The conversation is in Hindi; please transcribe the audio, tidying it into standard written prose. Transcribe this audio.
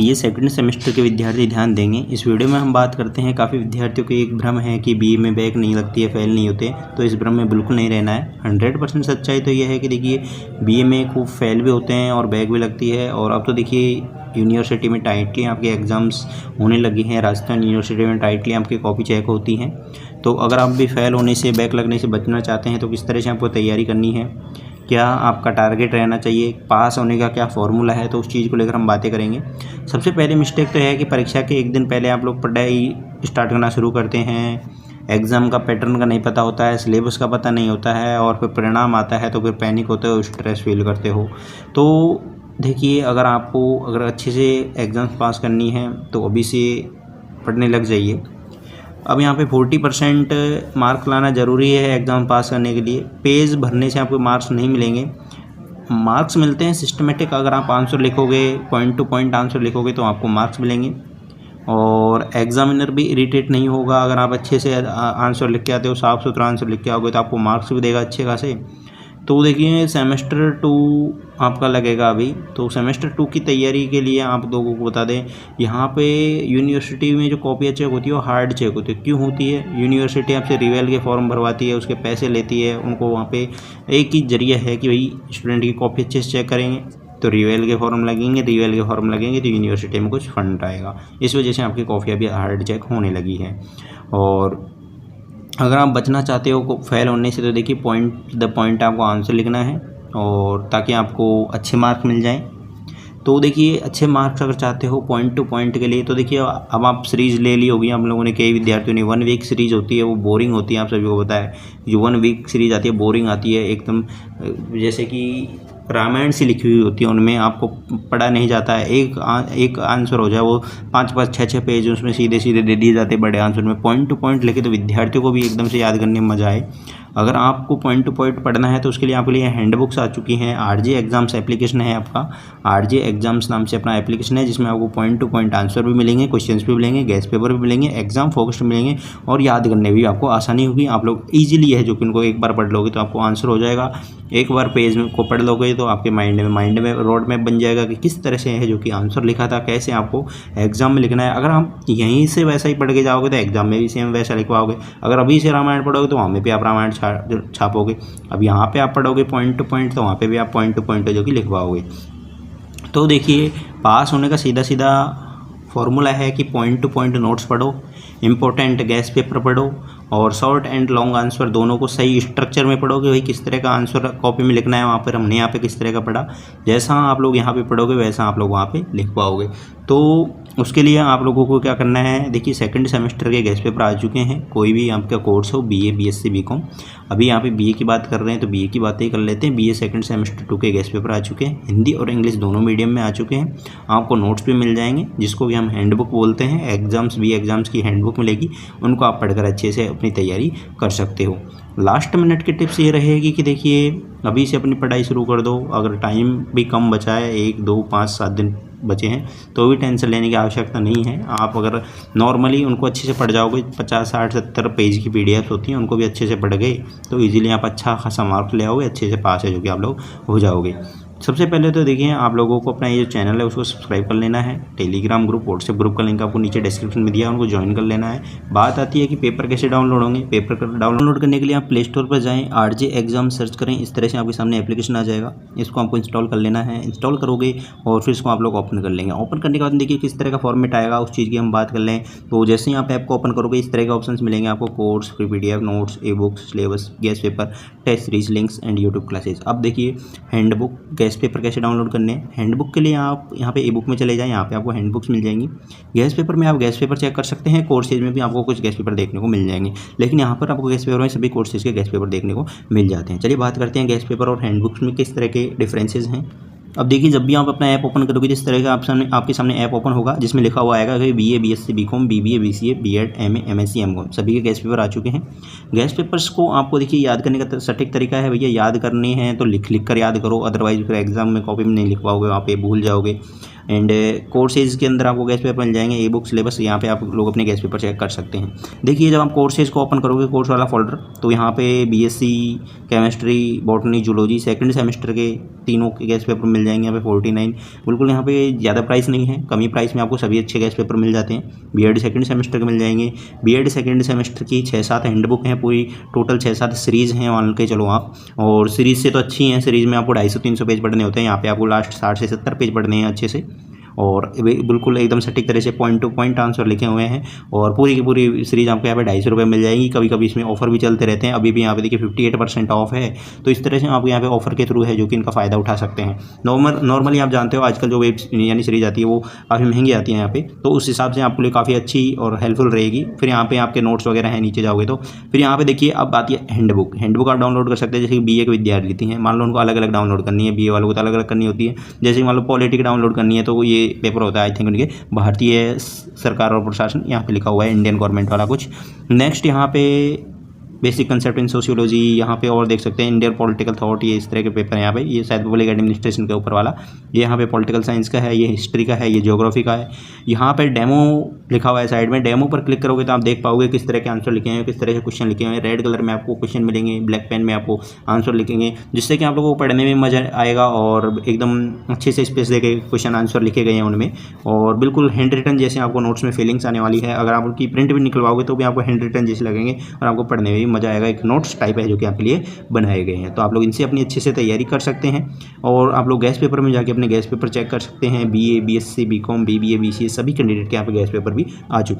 बीए सेकंड सेमेस्टर के विद्यार्थी ध्यान देंगे। इस वीडियो में हम बात करते हैं, काफ़ी विद्यार्थियों को एक भ्रम है कि बीए में बैक नहीं लगती है, फेल नहीं होते, तो इस भ्रम में बिल्कुल नहीं रहना है। 100% सच्चाई तो यह है कि देखिए बीए में खूब फेल भी होते हैं और बैक भी लगती है। और अब तो देखिए यूनिवर्सिटी में टाइटली आपके एग्ज़ाम्स होने लगी हैं। राजस्थान यूनिवर्सिटी में टाइटली आपकी कॉपी चेक होती हैं। तो अगर आप भी फेल होने से, बैक लगने से बचना चाहते हैं तो किस तरह से आपको तैयारी करनी है, क्या आपका टारगेट रहना चाहिए, पास होने का क्या फॉर्मूला है, तो उस चीज़ को लेकर हम बातें करेंगे। सबसे पहले मिस्टेक तो है कि परीक्षा के एक दिन पहले आप लोग पढ़ाई स्टार्ट करना शुरू करते हैं। एग्ज़ाम का पैटर्न का नहीं पता होता है, सिलेबस का पता नहीं होता है, और फिर परिणाम आता है तो फिर पैनिक होते हो, स्ट्रेस फील करते हो। तो देखिए अगर अच्छे से एग्ज़ाम्स पास करनी है तो अभी से पढ़ने लग जाइए। अब यहाँ पे 40% मार्क लाना ज़रूरी है एग्ज़ाम पास करने के लिए। पेज भरने से आपको मार्क्स नहीं मिलेंगे, मार्क्स मिलते हैं सिस्टमेटिक। अगर आप आंसर लिखोगे, पॉइंट टू पॉइंट आंसर लिखोगे तो आपको मार्क्स मिलेंगे। और एग्जामिनर भी इरिटेट नहीं होगा अगर आप अच्छे से आंसर लिख के आते हो, साफ़ सुथरा आंसर लिख के आओगे तो आपको मार्क्स भी देगा अच्छे खासे। तो देखिए सेमेस्टर 2 आपका लगेगा अभी, तो सेमेस्टर 2 की तैयारी के लिए आप लोगों को बता दें, यहाँ पे यूनिवर्सिटी में जो कॉपियाँ चेक होती है वो हार्ड चेक होती है। क्यों होती है? यूनिवर्सिटी आपसे रिवेल के फॉर्म भरवाती है, उसके पैसे लेती है। उनको वहाँ पे एक ही जरिया है कि भाई स्टूडेंट की कॉपी अच्छे से चेक करेंगे तो रिवेल के फॉर्म लगेंगे, रिवेल के फॉर्म लगेंगे तो यूनिवर्सिटी में कुछ फंड आएगा। इस वजह से आपकी कॉपियाँ भी हार्ड चेक होने लगी है। और अगर आप बचना चाहते हो फेल होने से तो देखिए पॉइंट द पॉइंट आपको आंसर लिखना है, और ताकि आपको अच्छे मार्क मिल जाएं। तो देखिए अच्छे मार्क्स अगर चाहते हो पॉइंट टू पॉइंट के लिए, तो देखिए अब आप सीरीज़ ले ली होगी आप लोगों ने, कई विद्यार्थियों ने। 1 वीक सीरीज़ होती है, वो बोरिंग होती है, आप सभी को पता है। जो 1 वीक सीरीज़ आती है बोरिंग आती है एकदम, जैसे कि रामायण सी लिखी हुई होती है, उनमें आपको पढ़ा नहीं जाता है। एक आंसर हो जाए वो 5-5 6-6 पेज उसमें सीधे सीधे दे दिए जाते हैं बड़े आंसर में। पॉइंट टू पॉइंट लिखे तो विद्यार्थियों को भी एकदम से याद करने में मजा आए। अगर आपको पॉइंट टू पॉइंट पढ़ना है तो उसके लिए आपके लिए हैंडबुक्स आ चुकी हैं। आरजे एग्जाम्स एप्लीकेशन है आपका, आरजे एग्जाम्स नाम से अपना एप्लीकेशन है, जिसमें आपको पॉइंट टू पॉइंट आंसर भी मिलेंगे, क्वेश्चंस भी मिलेंगे, गेस्ट पेपर भी मिलेंगे, एग्जाम फोकस्ड मिलेंगे, और याद करने भी आपको आसानी होगी। आप लोग ईजिली है जो कि उनको एक बार पढ़ लोगे तो आपको आंसर हो जाएगा। एक बार पेज में को पढ़ लोगे तो आपके माइंड में रोड मैप बन जाएगा कि किस तरह से है जो कि आंसर लिखा था, कैसे आपको एग्जाम में लिखना है। अगर हम यहीं से वैसा ही पढ़ के जाओगे तो एग्जाम में भी सेम वैसा लिखवाओगे। अगर अभी से रामायण पढ़ोगे तो वहाँ में भी आप रामायण छापोगे। अब यहाँ पे आप पढ़ोगे पॉइंट टू पॉइंट तो वहाँ पे भी आप पॉइंट टू पॉइंट जो कि लिखवाओगे। तो देखिए पास होने का सीधा सीधा फॉर्मूला है कि पॉइंट टू पॉइंट नोट्स पढ़ो, इंपॉर्टेंट गेस्ट पेपर पढ़ो, और शॉर्ट एंड लॉन्ग आंसर दोनों को सही स्ट्रक्चर में पढ़ोगे। भाई किस तरह का आंसर कॉपी में लिखना है, वहाँ पर हमने यहाँ पे किस तरह का पढ़ा, जैसा आप लोग यहाँ पे पढ़ोगे वैसा आप लोग वहाँ पे लिख पाओगे। तो उसके लिए आप लोगों को क्या करना है, देखिए सेकंड सेमेस्टर के गेस्ट पेपर आ चुके हैं। कोई भी आपका कोर्स हो, बीए, बीएससी, बीकॉम, अभी यहाँ पे बीए की बात कर रहे हैं तो बीए की बातें ही कर लेते हैं। बीए सेकंड सेमेस्टर 2 के गेस्ट पेपर आ चुके हैं, हिंदी और इंग्लिश दोनों मीडियम में आ चुके हैं। आपको नोट्स भी मिल जाएंगे, जिसको कि हम हैंडबुक बोलते हैं। बीए एग्जाम्स की हैंडबुक मिलेगी, उनको आप पढ़कर अच्छे से अपनी तैयारी कर सकते हो। लास्ट मिनट की टिप्स ये रहेगी कि देखिए अभी से अपनी पढ़ाई शुरू कर दो। अगर टाइम भी कम बचा है, 1, 2, 5, 7 दिन बचे हैं, तो भी टेंशन लेने की आवश्यकता नहीं है। आप अगर नॉर्मली उनको अच्छे से पढ़ जाओगे, 50, 60, 70 पेज की पीडीएफ होती हैं, उनको भी अच्छे से पढ़ गए तो इजीली आप अच्छा खासा मार्क ले आओगे, अच्छे से पास है जो कि आप लोग हो जाओगे। सबसे पहले तो देखिए आप लोगों को अपना ये जो चैनल है उसको सब्सक्राइब कर लेना है। टेलीग्राम ग्रुप, व्हाट्सएप ग्रुप का लिंक आपको नीचे डिस्क्रिप्शन में दिया है, उनको ज्वाइन कर लेना है। बात आती है कि पेपर कैसे डाउनलोड होंगे। पेपर डाउनलोड करने के लिए आप प्ले स्टोर पर जाएं, आरजे एग्जाम सर्च करें, इस तरह से आपके सामने एप्लीकेशन आ जाएगा। इसको आपको इंस्टॉल कर लेना है। इंस्टॉल करोगे और फिर इसको आप लोग ओपन कर लेंगे। ओपन करने के बाद देखिए किस तरह का फॉर्मेट आएगा, उस चीज़ की हम बात कर लें। तो जैसे ही आप ऐप को ओपन करोगे इस तरह के ऑप्शन मिलेंगे आपको, course, free PDF, notes, e books, syllabus, guest paper, test series, links and YouTube classes. अब देखिए हैंडबुक, गेस्ट पेपर कैसे डाउनलोड करने हैं। हैंडबुक के लिए आप यहाँ पे ई बुक में चले जाएं, यहाँ पे आपको हैंडबुक्स मिल जाएंगी। गेस्ट पेपर में आप गेस्ट पेपर चेक कर सकते हैं, कोर्सेज में भी आपको कुछ गेस्ट पेपर देखने को मिल जाएंगे, लेकिन यहाँ पर आपको गेस्ट पेपर में सभी कोर्सेज के गेस्ट पेपर देखने को मिल जाते हैं। चलिए बात करते हैं गेस्ट पेपर और हैंडबुक्स में किस तरह के डिफरेंसेस हैं। अब देखिए जब भी आप अपना ऐप ओपन करोगे जिस तरह का आपके सामने ऐप ओपन होगा, जिसमें लिखा हुआ आएगा कि BA, BSc, BCom, BBA, BCA, BEd, MA, MSc, MCom, सभी के गेस्ट पेपर आ चुके हैं। गेस्ट पेपर्स को आपको देखिए याद करने का सटीक तरीका है भैया, याद करने हैं तो लिख कर याद करो, अदरवाइज फिर एग्जाम में कॉपी में नहीं लिख पाओगे, वहाँ पे भूल जाओगे। एंड कोर्सेज के अंदर आपको गेस्ट पेपर मिल जाएंगे, ई बुक सिलेबस, यहाँ पे आप लोग अपने गेस्ट पेपर चेक कर सकते हैं। देखिए जब आप कोर्सेज को ओपन करोगे, कोर्स वाला फोल्डर, तो यहाँ पे BSc chemistry, botany, zoology second semester के तीनों के गेस्ट पेपर मिल जाएंगे यहाँ पे 49। बिल्कुल यहाँ पे ज़्यादा प्राइस नहीं है, कमी प्राइस में आपको सभी अच्छे गेस्ट पेपर मिल जाते हैं। बीएड सेकंड सेमेस्टर के मिल जाएंगे। बीएड सेकंड सेमेस्टर की 6-7 हैंडबुक हैं, पूरी टोटल 6-7 सीरीज़ हैं मान के चलो आप, और सीरीज़ से तो अच्छी हैं। सीरीज़ में आपको 250-300 पेज पढ़ने होते हैं, यहाँ पे आपको लास्ट 60 से 70 पेज पढ़ने हैं अच्छे से, और बिल्कुल एकदम सटीक तरह से पॉइंट टू पॉइंट आंसर लिखे हुए हैं। और पूरी की पूरी सीरीज़ आपको यहाँ पे 250 रुपये मिल जाएगी। कभी कभी इसमें ऑफर भी चलते रहते हैं, अभी भी यहाँ पे देखिए 58% ऑफ है। तो इस तरह से आपको यहाँ पे ऑफर के थ्रू है जो कि इनका फ़ायदा उठा सकते हैं। नॉर्मली आप जानते हो आजकल जो वेब यानी सीरीज़ आती है वो काफ़ी महंगी आती है यहाँ पे, तो उस हिसाब से आपके लिए काफ़ी अच्छी और हेल्पफुल रहेगी। फिर यहाँ पे आपके नोट्स वगैरह हैं, नीचे जाओगे तो फिर यहाँ पे देखिए अब आती है हैंडबुक। हैंडबुक आप डाउनलोड कर सकते हैं, जैसे कि बीए के विद्यार्थी हैं, मान लो उनको अलग अलग डाउनलोड करनी है, बीए वालों को तो अलग अलग करनी होती है। जैसे मान लो पॉलिटिक डाउनलोड करनी है, तो ये पेपर होता है आई थिंक उनके भारतीय सरकार और प्रशासन, यहाँ पे लिखा हुआ है इंडियन गवर्नमेंट वाला कुछ। नेक्स्ट यहाँ पे बेसिक कंसेप्ट इन सोशियोलॉजी, यहाँ पे और देख सकते हैं इंडियन पॉलिटिकल थॉट, ये इस तरह के पेपर हैं यहाँ पे। ये शायद पब्लिक एडमिनिस्ट्रेशन के ऊपर वाला, ये यहाँ पे पॉलिटिकल साइंस का है, ये हिस्ट्री का है, ये ज्योग्राफी का है। यहाँ पे डेमो लिखा हुआ है साइड में, डेमो पर क्लिक करोगे तो आप देख पाओगे किस तरह के आंसर लिखे हैं, किस तरह के क्वेश्चन लिखे हुए हैं। रेड कलर में आपको क्वेश्चन मिलेंगे, ब्लैक पेन में आपको आंसर लिखेंगे, जिससे कि आप लोगों को पढ़ने में मज़ा आएगा और एकदम अच्छे से स्पेस दे के क्वेश्चन आंसर लिखे गए हैं उनमें। और बिल्कुल हैंड रिटन जैसे आपको नोट्स में फीलिंग्स आने वाली है। अगर आप उनकी प्रिंट भी निकलवाओगे तो भी आपको हैंड रिटन जैसे लगेंगे और आपको पढ़ने में भी मज़ा आएगा। एक नोट्स टाइप है जो कि आपके लिए बनाए गए हैं, तो आप लोग इनसे अपनी अच्छे से तैयारी कर सकते हैं। और आप लोग गेस्ट पेपर में जाके अपने गेस्ट पेपर चेक कर सकते हैं। BA, BSc, BCom, BBA, BCA सभी कैंडिडेट के यहाँ पे गेस्ट पेपर भी आ चुके हैं।